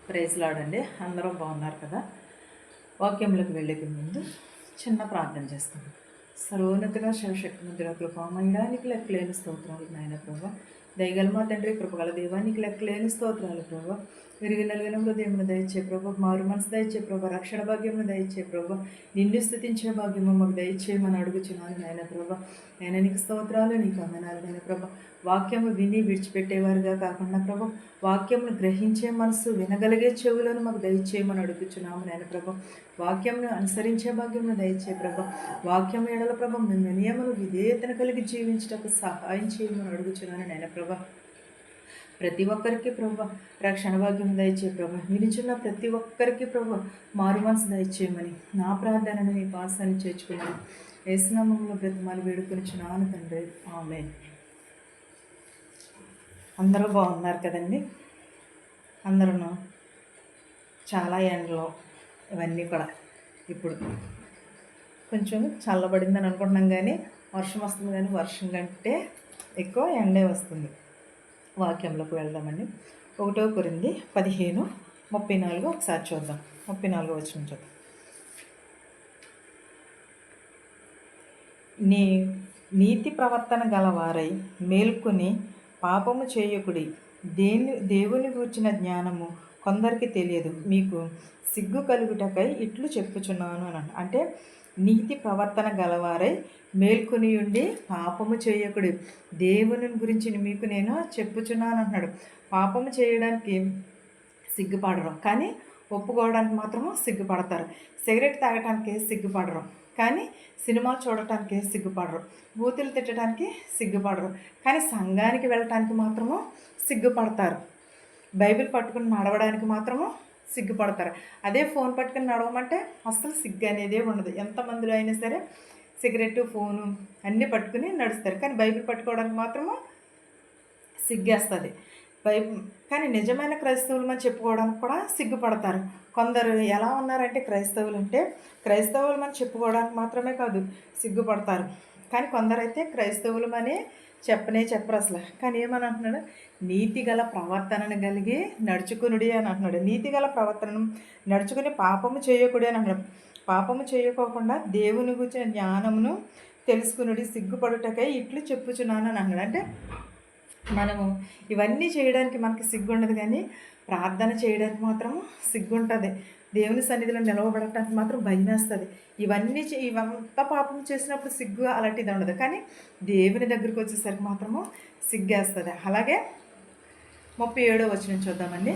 Praise lord అండి. అందరూ బాగున్నారు కదా. వాక్యంలోకి వెళ్ళే ముందు చిన్న ప్రార్థన చేస్తాను. సర్వోన్నతుడ శివశక్తిమంతుడ కృపామయుడానికి లెక్కలేని స్తోత్రాలు నాయన ప్రభా. దయగల మా తండ్రి కృపగల దేవానికి లెక్కలేని స్తోత్రాలు ప్రభా. విరిగి నలిగిన హృదయమును దయచే ప్రభా, మారు మనసు దయచే ప్రభా, రక్షణ భాగ్యమును దయచే ప్రభా, నిన్ను స్థుతించే భాగ్యము మాకు దయచేయమని అడుగుచున్నాను నాయన ప్రభా. ఆయన నీకు స్తోత్రాలు, నీకు వందనాలు నాయన ప్రభా. వాక్యము విని విడిచిపెట్టేవారుగా కాకుండా ప్రభా, వాక్యమును గ్రహించే మనసు, వినగలిగే చెవులను మాకు దయచేయమని అడుగుచున్నాము నాయన ప్రభా. వాక్యంను అనుసరించే భాగ్యమును దయచే ప్రభా. వాక్యం ఎడల ప్రభా మేము నియమను విధేయతను కలిగి జీవించటకు సహాయం చేయమని అడుగుచున్నాను నాయన ప్రభా. ప్రతి ఒక్కరికి ప్రభా రక్షణ భాగ్యం దయచే ప్రభా. నిలుచున్న ప్రతి ఒక్కరికి ప్రభా మారు మనసు దయచేయమని నా ప్రార్థనను మీ పాసాన్ని చేర్చుకున్నాను. యేసునామములో బ్రతిమాలు వేడుకొనిచున్నాను తండ్రి, ఆమేన్. అందరూ బాగున్నారు కదండి. అందరూ చాలా ఎండలో ఇవన్నీ కూడా ఇప్పుడు కొంచెం చల్లబడిందని అనుకుంటున్నాం, కానీ వర్షం వస్తుంది, కానీ వర్షం కంటే ఎక్కువ ఎండే వస్తుంది. వాక్యంలోకి వెళ్దామండి. 1 కొరింథీ 15:34 ఒకసారి చూద్దాం. 34 వచనం చూద్దాం. నీ నీతి ప్రవర్తన గలవారై మేల్కొని పాపము చేయకుడి. దేవుని గూర్చిన జ్ఞానము కొందరికి తెలియదు, మీకు సిగ్గు కలుగుటకై ఇట్లు చెప్పుచున్నాను అని. అంటే నీతి ప్రవర్తన గలవారై మేల్కొని ఉండి పాపము చేయకుడి, దేవుని గురించి మీకు నేను చెప్పుచున్నాను అంటున్నాడు. పాపము చేయడానికి సిగ్గుపడరు, కానీ ఒప్పుకోవడానికి మాత్రము సిగ్గుపడతారు. సిగరెట్ తాగటానికి సిగ్గుపడరు, కానీ సినిమా చూడటానికి సిగ్గుపడరు. బూతులు తిట్టడానికి సిగ్గుపడరు, కానీ సంఘానికి వెళ్ళటానికి మాత్రము సిగ్గుపడతారు. బైబిల్ పట్టుకుని నడవడానికి మాత్రము సిగ్గుపడతారు. అదే ఫోన్ పట్టుకుని నడవమంటే అస్సలు సిగ్గు అనేదే ఉండదు. ఎంతమందిలో అయినా సరే సిగరెట్, ఫోను అన్నీ పట్టుకుని నడుస్తారు, కానీ బైబిల్ పట్టుకోవడానికి మాత్రము సిగ్గేస్తుంది. కానీ నిజమైన క్రైస్తవులు అని చెప్పుకోవడానికి కూడా సిగ్గుపడతారు. కొందరు ఎలా ఉన్నారంటే క్రైస్తవులు అంటే క్రైస్తవులు అని చెప్పుకోవడానికి మాత్రమే కాదు సిగ్గుపడతారు. కానీ కొందరైతే క్రైస్తవులు అని చెప్పరు అసలు. కానీ ఏమని అంటున్నాడు? నీతి గల ప్రవర్తనను కలిగి నడుచుకునుడి అని అంటున్నాడు. నీతి గల ప్రవర్తనను నడుచుకుని పాపము చేయకుడి అని అంటున్నాడు. పాపము చేయకోకుండా దేవుని గురించిన జ్ఞానమును తెలుసుకునుడి, సిగ్గుపడుటకై ఇట్లు చెప్పుచున్నాను అని అంటున్నాడు. అంటే మనము ఇవన్నీ చేయడానికి మనకి సిగ్గు ఉండదు, కానీ ప్రార్థన చేయడానికి మాత్రము సిగ్గుంటుంది. దేవుని సన్నిధిలో నిలవబడటానికి మాత్రం భయం వేస్తుంది. ఇవంతా పాపం చేసినప్పుడు సిగ్గు అలాంటిది ఉండదు, కానీ దేవుని దగ్గరికి వచ్చేసరికి మాత్రము సిగ్గేస్తుంది. అలాగే 37వ వచనం చూద్దామండి.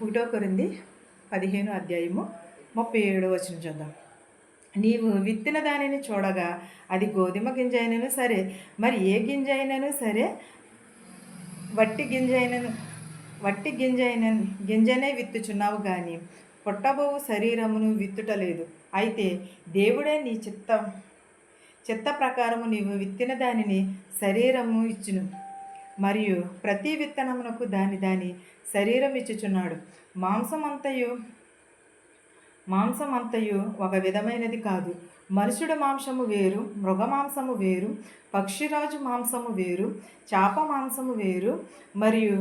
1 కొరింథీ 15:37 వచనం చూద్దాం. నీవు విత్తిన దానిని చూడగా అది గోధుమ గింజ అయినను సరే, మరి ఏ గింజ అయినను సరే, వట్టి గింజనే విత్తుచున్నావు, కానీ పుట్టబోవు శరీరమును విత్తుటలేదు. అయితే దేవుడే నీ చిత్త ప్రకారము నీవు విత్తిన దానిని శరీరము ఇచ్చును, మరియు ప్రతి విత్తనమునకు దాని శరీరం ఇచ్చుచున్నాడు. మాంసమంతయు ఒక విధమైనది కాదు. మనుషుడు మాంసము వేరు, మృగ మాంసము వేరు, పక్షిరాజు మాంసము వేరు, చేప మాంసము వేరు, మరియు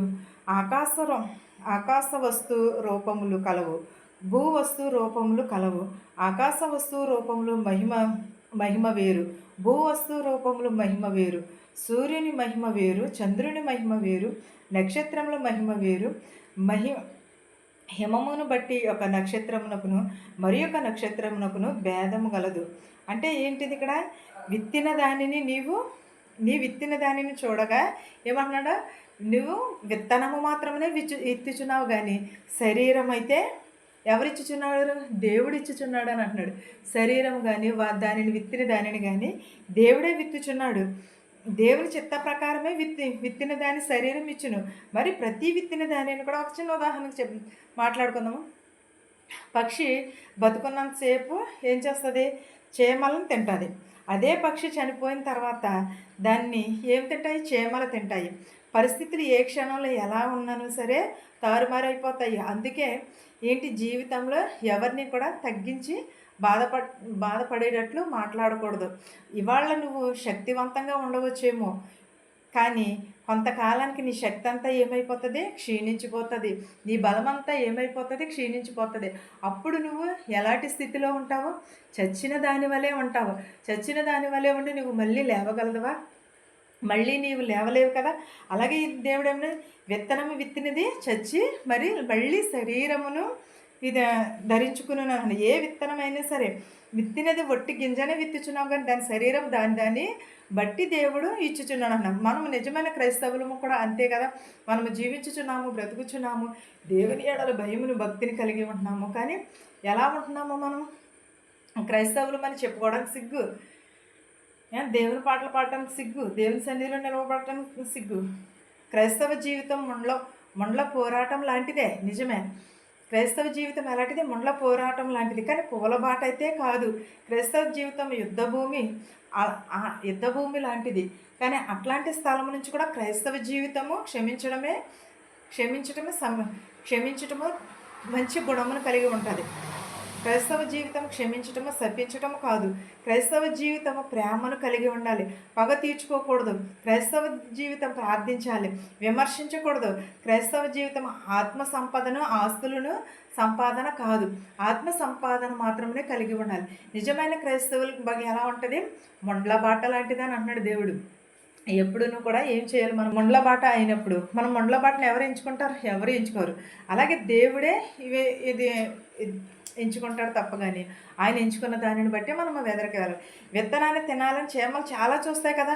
ఆకాశ వస్తు రూపములు కలవు, భూవస్తు రూపములు కలవు. ఆకాశ వస్తు రూపములు మహిమ వేరు, భూవస్తు రూపములు మహిమ వేరు. సూర్యుని మహిమ వేరు, చంద్రుని మహిమ వేరు, నక్షత్రముల మహిమ వేరు. హిమమును బట్టి ఒక నక్షత్రమునకును మరి ఒక నక్షత్రమునకును భేదము గలదు. అంటే ఏంటిది? ఇక్కడ విత్తిన దానిని నీ విత్తిన దానిని చూడగా ఏమంటున్నాడు? నువ్వు విత్తనము మాత్రమే ఇచ్చుచున్నావు, కానీ శరీరం అయితే ఎవరిచ్చుచున్నాడు? దేవుడు ఇచ్చుచున్నాడు అని అంటున్నాడు. శరీరం కానీ దానిని విత్తిన దానిని కానీ దేవుడే విత్తుచున్నాడు. దేవుని చిత్త ప్రకారమే విత్తిన దాని శరీరం ఇచ్చును. మరి ప్రతి విత్తిన దానిని కూడా ఒక చిన్న ఉదాహరణకు మాట్లాడుకుందాము. పక్షి బతుకున్నంతసేపు ఏం చేస్తుంది? చేమలను తింటుంది. అదే పక్షి చనిపోయిన తర్వాత దాన్ని ఏం తింటాయి? చేమలు తింటాయి. పరిస్థితులు ఏ క్షణంలో ఎలా ఉన్నానో సరే తారుమారైపోతాయి. అందుకే జీవితంలో ఎవరిని కూడా తగ్గించి బాధపడేటట్లు మాట్లాడకూడదు. ఇవాళ నువ్వు శక్తివంతంగా ఉండవచ్చేమో, కానీ కొంతకాలానికి నీ శక్తి అంతా ఏమైపోతుంది, క్షీణించిపోతుంది. నీ బలమంతా ఏమైపోతుంది, క్షీణించిపోతుంది. అప్పుడు నువ్వు ఎలాంటి స్థితిలో ఉంటావు, చచ్చిన దాని వలే ఉంటావు. చచ్చిన దాని వలే ఉండి నువ్వు మళ్ళీ లేవగలదువా? మళ్ళీ నీవు లేవలేవు కదా. అలాగే దేవుడు ఏమన్నా విత్తనము విత్తినది చచ్చి మరి మళ్ళీ శరీరమును ఇది ధరించుకున్నాను. ఏ విత్తనమైనా సరే విత్తినది ఒట్టి గింజనే విత్తుచున్నాం, కానీ దాని శరీరం దాన్ని బట్టి దేవుడు ఇచ్చుచున్నాడు అన్నాం. మనము నిజమైన క్రైస్తవులము కూడా అంతే కదా. మనము జీవించుచున్నాము, బ్రతుకుచున్నాము, దేవుని ఎడల భయమును భక్తిని కలిగి ఉంటున్నాము. కానీ ఎలా ఉంటున్నాము మనం? క్రైస్తవులు అని చెప్పుకోవడానికి సిగ్గు, దేవుని పాటలు పాడటానికి సిగ్గు, దేవుని సన్నిధిలో నిలవబడటానికి సిగ్గు. క్రైస్తవ జీవితం ముండ్ల పోరాటం లాంటిదే, నిజమే. క్రైస్తవ జీవితం ఎలాంటిది? ముండ్ల పోరాటం లాంటిది, కానీ పూలబాట అయితే కాదు. క్రైస్తవ జీవితం యుద్ధభూమి లాంటిది. కానీ అట్లాంటి స్థలం నుంచి కూడా క్రైస్తవ జీవితము క్షమించటము మంచి గుణమును కలిగి ఉంటుంది. క్రైస్తవ జీవితం క్షమించటము, శపించటము కాదు. క్రైస్తవ జీవితము ప్రేమను కలిగి ఉండాలి, పగ తీర్చుకోకూడదు. క్రైస్తవ జీవితం ప్రార్థించాలి, విమర్శించకూడదు. క్రైస్తవ జీవితం ఆత్మ సంపదను, ఆస్తులను సంపాదన కాదు, ఆత్మ సంపాదన మాత్రమే కలిగి ఉండాలి. నిజమైన క్రైస్తవులకు బాగా ఎలా ఉంటుంది? మొండ్ల బాట లాంటిది అని అంటున్నాడు దేవుడు. ఎప్పుడును కూడా ఏం చేయాలి? మనం మొండ్ల బాట అయినప్పుడు మనం మొండ్ల బాటను ఎవరు ఎంచుకుంటారు? ఎవరు ఎంచుకోరు. అలాగే దేవుడే ఇది ఎంచుకుంటాడు తప్ప, కానీ ఆయన ఎంచుకున్న దానిని బట్టి మనం వెదరకేయాలి. విత్తనాన్ని తినాలని చేమలు చాలా చూస్తాయి కదా.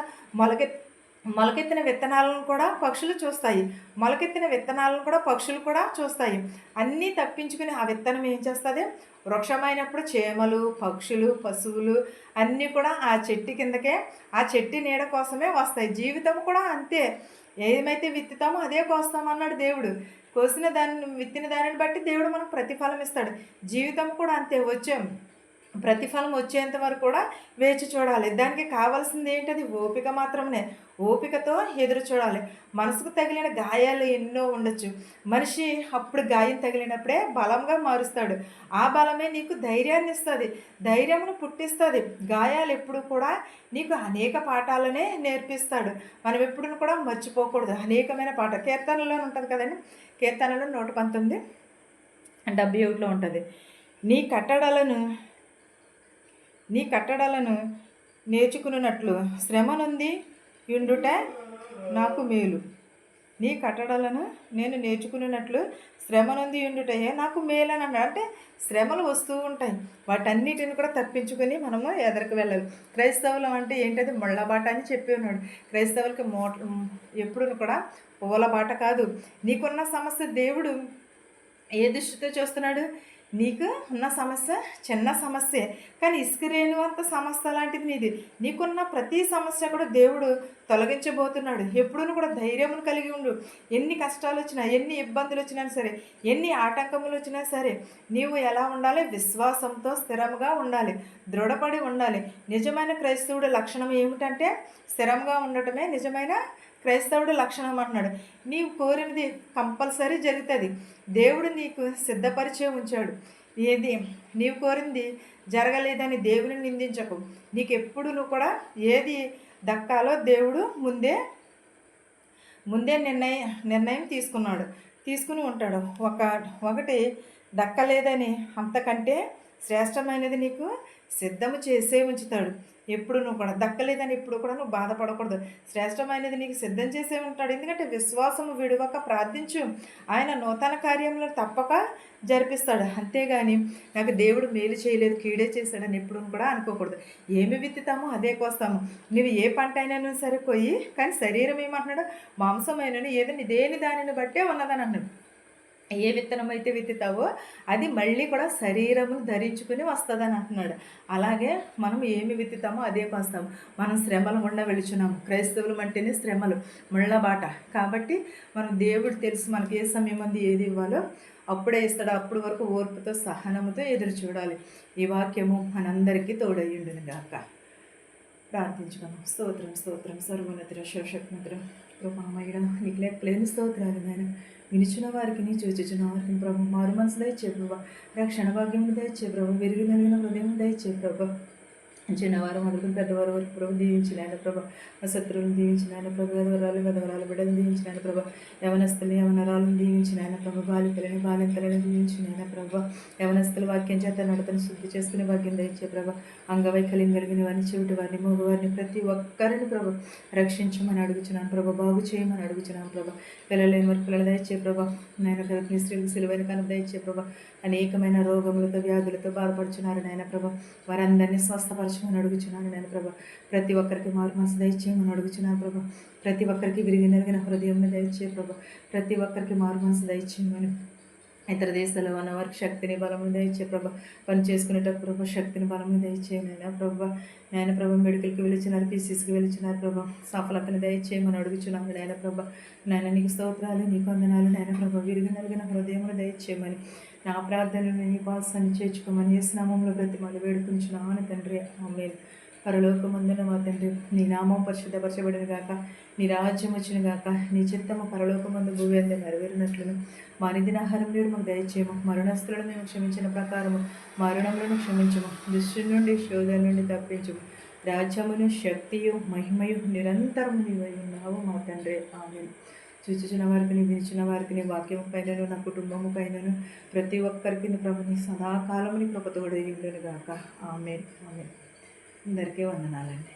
మొలకెత్తిన విత్తనాలను కూడా పక్షులు చూస్తాయి, మొలకెత్తిన విత్తనాలను కూడా పక్షులు కూడా చూస్తాయి. అన్నీ తప్పించుకుని ఆ విత్తనం ఏం చేస్తుంది? వృక్షమైనప్పుడు చేమలు, పక్షులు, పశువులు అన్నీ కూడా ఆ చెట్టు కిందకే, ఆ చెట్టు నీడ కోసమే వస్తాయి. జీవితం కూడా అంతే. ఏమైతే విత్తుతామో అదే కోస్తామన్నాడు దేవుడు. కోసిన దాన్ని, విత్తిన దానిని బట్టి దేవుడు మనకు ప్రతిఫలం ఇస్తాడు. జీవితం కూడా అంతే. ప్రతిఫలం వచ్చేంత వరకు కూడా వేచి చూడాలి. దానికి కావాల్సింది ఏంటది? ఓపిక మాత్రమే. ఓపికతో ఎదురు చూడాలి. మనసుకు తగిలిన గాయాలు ఎన్నో ఉండొచ్చు. మనిషి అప్పుడు గాయం తగిలినప్పుడే బలంగా మారుస్తాడు. ఆ బలమే నీకు ధైర్యాన్ని ఇస్తుంది, ధైర్యమును పుట్టిస్తుంది. గాయాలు ఎప్పుడు కూడా నీకు అనేక పాఠాలనే నేర్పిస్తాడు. మనం ఎప్పుడు కూడా మర్చిపోకూడదు అనేకమైన పాఠ. కీర్తనలో ఉంటుంది కదండి, కీర్తనలో 119:71 ఉంటుంది. నీ కట్టడలను నేర్చుకున్నట్లు శ్రమ నొంది యుండుట నాకు మేలు. నీ కట్టడలను నేను నేర్చుకున్నట్లు శ్రమ నొంది యుండుటయే నాకు మేలు అని అన్నాడు. అంటే శ్రమలు వస్తూ ఉంటాయి, వాటన్నిటిని కూడా తప్పించుకొని మనము ఎదరికి వెళ్ళాలి. క్రైస్తవులు అంటే ఏంటది? ముళ్ళబాట అని చెప్పి ఉన్నాడు. క్రైస్తవులకి ఎప్పుడు కూడా పూలబాట కాదు. నీకున్న సమస్య దేవుడు ఏ దృష్టితో చూస్తున్నాడు? నీకు ఉన్న సమస్య చిన్న సమస్యే, కానీ ఇసుకరేణువంత సమస్య లాంటిది నీది. నీకున్న ప్రతి సమస్య కూడా దేవుడు తొలగించబోతున్నాడు. ఎప్పుడూ కూడా ధైర్యమును కలిగి ఉండు. ఎన్ని కష్టాలు వచ్చినా, ఎన్ని ఇబ్బందులు వచ్చినా సరే, ఎన్ని ఆటంకములు వచ్చినా సరే, నీవు ఎలా ఉండాలి? విశ్వాసంతో స్థిరంగా ఉండాలి, దృఢపడి ఉండాలి. నిజమైన క్రైస్తవుడి లక్షణం ఏమిటంటే స్థిరంగా ఉండటమే నిజమైన క్రైస్తవుడి లక్షణం అన్నాడు. నీవు కోరినది కంపల్సరీ జరుగుతుంది. దేవుడు నీకు సిద్ధపరిచే ఉంచాడు. ఏది నీవు కోరింది జరగలేదని దేవుని నిందించకు. నీకు ఎప్పుడు నువ్వు కూడా ఏది దక్కాలో దేవుడు ముందే నిర్ణయం తీసుకుని ఉంటాడు. ఒకటి దక్కలేదని అంతకంటే శ్రేష్టమైనది నీకు సిద్ధము చేసే ఉంచుతాడు. ఎప్పుడు నువ్వు కూడా దక్కలేదని ఇప్పుడు కూడా నువ్వు బాధపడకూడదు. శ్రేష్టమైనది నీకు సిద్ధం చేసే ఉంటాడు. ఎందుకంటే విశ్వాసము విడువక ప్రార్థించు, ఆయన నూతన కార్యంలో తప్పక జరిపిస్తాడు. అంతేగాని నాకు దేవుడు మేలు చేయలేదు, కీడే చేశాడని ఎప్పుడు కూడా అనుకోకూడదు. ఏమి విత్తుతామో అదే కోస్తాము. నువ్వు ఏ పంట అయినా సరే కొయ్యి, కానీ శరీరం ఏమంటున్నాడు? మాంసమైనను ఏదని దేని దానిని బట్టే ఉన్నదని అన్నాడు. ఏ విత్తనం అయితే విత్తుతావో అది మళ్ళీ కూడా శరీరమును ధరించుకుని వస్తుందని అంటున్నాడు. అలాగే మనం ఏమి విత్తుతామో అదే కోస్తాము. మనం శ్రమలు గుండా వెళుచున్నాము. క్రైస్తవులు అంటేనే శ్రమలు, ముళ్ళబాట. కాబట్టి మనం దేవుడు తెలుసు మనకి ఏ సమయం అంది ఏది ఇవ్వాలో అప్పుడే ఇస్తాడు. అప్పుడు వరకు ఓర్పుతో సహనముతో ఎదురు చూడాలి. ఈ వాక్యము మనందరికీ తోడయ్యుండును గాక. ప్రార్థించుకున్నాం. స్తోత్రం స్తోత్రం సర్వోన్నతుడ శివశక్తిమంతుడ కృపామయుడ నీకు లేని స్తోత్రాలు నాయన. వినిచిన వారికి నీ చూచుచున్న వారికి ప్రభు మారు మనసు దయచే ప్రభు, రక్షణ భాగ్యము దయచే ప్రభు, విరిగి నలిగిన హృదయం దయచే ప్రభు, చిన్నవారు మొదలుకొని పెద్దవారు వరకు ప్రభు దీవించిన ఆయన ప్రభ, మా శత్రువులను దీవించిన ఆయన ప్రభ, విధవరాలు బిడ్డలు దీవించిన ఆయన ప్రభ, యవనస్తులు యవనరాలను దీవించిన ఆయన ప్రభ, బాలికలని బాలింతలను దీవించిన ఆయన ప్రభ, యవనస్తుల వాక్యం చేత నడతను శుద్ధి చేసుకునే భాగ్యం దయచే ప్రభ, అంగవైకల్యం కలిగిన వారిని, చెవిటి వారిని, మగవారిని ప్రతి ఒక్కరిని ప్రభ రక్షించమని అడుగుచున్నాను ప్రభ, బాగు చేయమని అడుగుచున్నాను ప్రభ, పిల్లలు లేని వారి పిల్లలు దయచే ప్రభ, నాయన గర్భిణీ స్త్రీలు సిలువైన కనుక దయచే ప్రభ, అనేకమైన రోగములతో వ్యాధులతో బాధపడుచున్నారు నాయన ప్రభ, వారందరినీ స్వస్థపరచమని అడుగుచున్నాను నాయన ప్రభ, ప్రతి ఒక్కరికి మారు మనసు దయచేయమని అడుగుచున్నాను ప్రభ, ప్రతి ఒక్కరికి విరిగి నలిగిన హృదయం దయచే ప్రభ, ప్రతి ఒక్కరికి మారు మనసు దయచేయమని, ఇతర దేశాల్లో ఉన్న వారికి శక్తిని బలము దయచే ప్రభ, పని చేసుకునేటప్పుడు ప్రభ శక్తిని బలము దయచేయనైనా ప్రభ, నాయన ప్రభ మెడికల్కి వెళుచున్నారు, పీసీస్కి వెళుచున్నారు ప్రభ, సఫలతను దయచేయమని అడుగుచున్నాను నాయన ప్రభ, నాయన నీకు స్తోత్రాలు నీకు వందనాలు నాయన ప్రభ, విరిగి నలిగిన హృదయమును దయచేయమని, నా ప్రార్థనను నీ పాసాన్ని చేర్చుకోమని స్నామంలో బ్రతిమాలు వేడుకుంటున్నాను తండ్రి, ఆమేన్. పరలోకమందున మా తండ్రి, నీ నామం పరిశుద్ధపరచబడిన గాక, నీ రాజ్యం వచ్చిన గాక, నీ చిత్తము పరలోకమందు భూమి అందు నెరవేరినట్లును మా నిధిన ఆహారం నేడు మాకు దయచేయము, మరణస్తులను మేము క్షమించిన ప్రకారము మరణములను క్షమించము, దుష్టు నుండి శోధన నుండి తప్పించము, రాజ్యమును శక్తియు మహిమయు నిరంతరము నీవై ఉన్నావు మా తండ్రి, ఆమేన్. చూచుచున్న వారికి వినిచిన వారికి నీ వాక్యము పైనను నా కుటుంబము పైనను ప్రతి ఒక్కరికి ప్రభుని సదాకాలముని కృపతోడై ఉండును గాక, ఆమేన్ ఆమేన్. అందరికీ వందనాలండి.